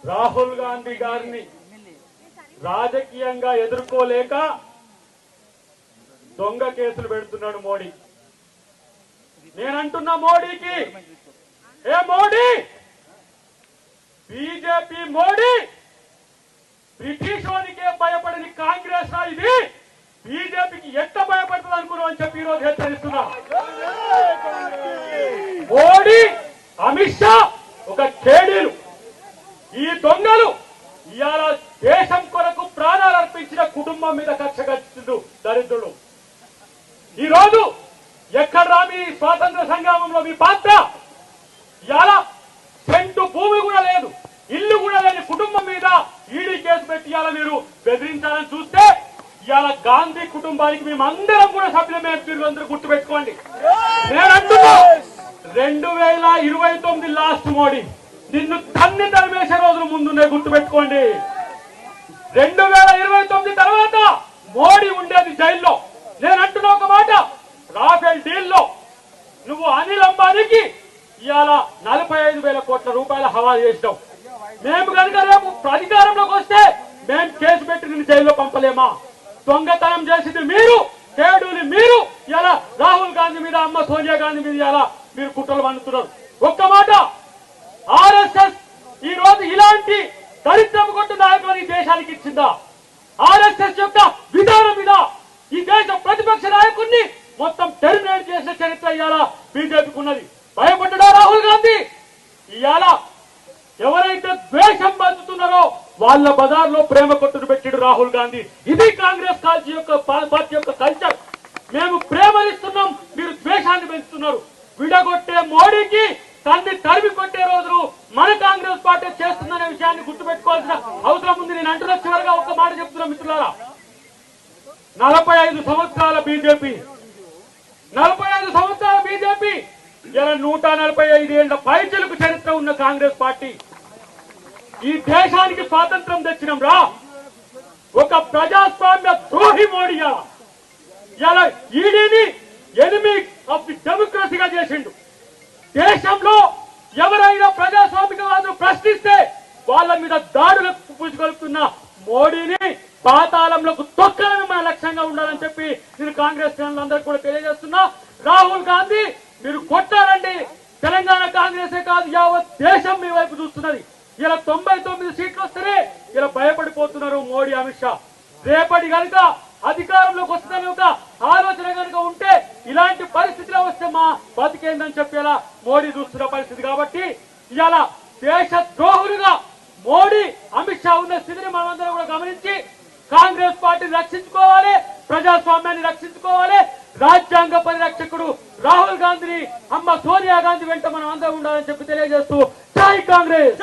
రాహుల్ గాంధీ గారిని రాజకీయంగా ఎదుర్కోలేక దొంగ కేసులు పెడుతున్నాడు మోడీ. నేనంటున్నా మోడీకి, ఏ మోడీ, బీజేపీ మోడీ బ్రిటిష్ వాడికే భయపడని కాంగ్రెస్ ఇది బీజేపీకి ఎంత భయపడుతుంది అనుకున్నాం అని చెప్పి ఈరోజు హెచ్చరిస్తున్నా. మోడీ, అమిత్ షా ఒక కేడీలు, ఈ దొంగలు ఇవాళ దేశం కొరకు ప్రాణాలు అర్పించిన కుటుంబం మీద కక్ష కట్టిండు దరిద్రుడు. ఈ రోజు ఎక్కడ మీ స్వాతంత్ర సంగ్రామంలో మీ పాత్ర? ఇవాళ సెంటు భూమి కూడా లేదు, ఇల్లు కూడా లేని కుటుంబం మీద ఈడీ కేసు పెట్టి ఇవాళ మీరు బెదిరించాలని చూస్తే ఇవాళ గాంధీ కుటుంబానికి మేమందరం కూడా సభ్యులమే. అందరూ గుర్తు పెట్టుకోండి. నేనంటున్నా 2029 లాస్ట్ మోడీ నిన్ను తన్ని తరిమేసే రోజులు ముందున్నాయి, గుర్తు పెట్టుకోండి. 2029 తర్వాత మోడీ ఉండేది జైల్లో. నేను అంటున్నా ఒక మాట, రాఫెల్ డీల్లో నువ్వు అనిల్ అంబానీకి ఇవాళ 45,000 కోట్ల రూపాయల హవాలా చేసినావు. మేము కనుక రేపు అధికారంలోకి వస్తే మేము కేసు పెట్టి నిన్ను జైల్లో పంపలేమా? దొంగతనం చేసింది మీరు, కేడుని మీరు. ఇలా రాహుల్ గాంధీ మీద, అమ్మ సోనియా గాంధీ మీద ఇలా మీరు కుట్రలు పండుతున్నారు. ఒక్క మాట, ఆర్ఎస్ఎస్ ఈ రోజు ఇలాంటి దరిద్రపు కొట్టు నాయకులను ఈ దేశానికి ఇచ్చిందా? ఆర్ఎస్ఎస్ యొక్క విధానం మీద ఈ దేశ ప్రతిపక్ష నాయకుడిని మొత్తం టెర్మినేట్ చేసిన చరిత్ర ఇవాళ బీజేపీకి ఉన్నది. భయపడ్డా రాహుల్ గాంధీ? ఇవాళ ఎవరైతే ద్వేషం పంచుతున్నారో వాళ్ళ బజార్లో ప్రేమ కొట్టును పెట్టాడు రాహుల్ గాంధీ. ఇది కాంగ్రెస్ పార్టీ యొక్క కల్చర్. మేము ప్రేమనిస్తున్నాం, మీరు ద్వేషాన్ని పెంచుతున్నారు. విడగొట్టే మోడీకి తన్ని తరిమి కొట్టే రోజులు మన కాంగ్రెస్ పార్టీ చేస్తుందనే విషయాన్ని గుర్తుపెట్టుకోవాల్సిన అవసరం ఉంది. నేను అంటున్న చివరిగా ఒక మాట చెప్తున్నా మిత్రులారా, 45 సంవత్సరాల బీజేపీ, 45 సంవత్సరాల బీజేపీ ఇలా 145 ఏళ్ల పైచలకు చరిత్ర ఉన్న కాంగ్రెస్ పార్టీ ఈ దేశానికి స్వాతంత్రం తెచ్చినాం రా. ఒక ప్రజాస్వామ్య ద్రోహి మోడీ ఇలా ఈడీని ఎనిమి ఆఫ్ ది డెమోక్రసీగా చేసిండు. దేశంలో ఎవరైనా ప్రజాస్వామికవాదులు ప్రశ్నిస్తే వాళ్ళ మీద దాడులకు పూజగలుపుతున్న మోడీని పాతాళంలోకి తొక్కడమే మన లక్ష్యంగా ఉండాలని చెప్పి నేను కాంగ్రెస్ అందరికీ కూడా తెలియజేస్తున్నా. రాహుల్ గాంధీ మీరు కొట్టారండి. తెలంగాణ కాంగ్రెసే కాదు, యావత్ దేశం మీ వైపు చూస్తున్నది. ఇలా 99 సీట్లు వస్తేనే ఇలా భయపడిపోతున్నారు మోడీ, అమిత్ షా. రేపటి కనుక అధికారంలోకి వస్తుందని ఒక ఆలోచన కనుక ఉంటే ఇలాంటి పరిస్థితిలో వస్తే మా బతికేందని చెప్పేలా మోడీ చూస్తున్న పరిస్థితి. కాబట్టి ఇవాళ దేశ ద్రోహులుగా మోడీ, అమిత్ షా ఉన్న స్థితిని మనమందరం కూడా గమనించి కాంగ్రెస్ పార్టీని రక్షించుకోవాలి, ప్రజాస్వామ్యాన్ని రక్షించుకోవాలి. రాజ్యాంగ పరిరక్షకుడు రాహుల్ గాంధీని, అమ్మ సోనియా గాంధీ వెంట మనం అందరం ఉండాలని చెప్పి తెలియజేస్తూ జై కాంగ్రెస్.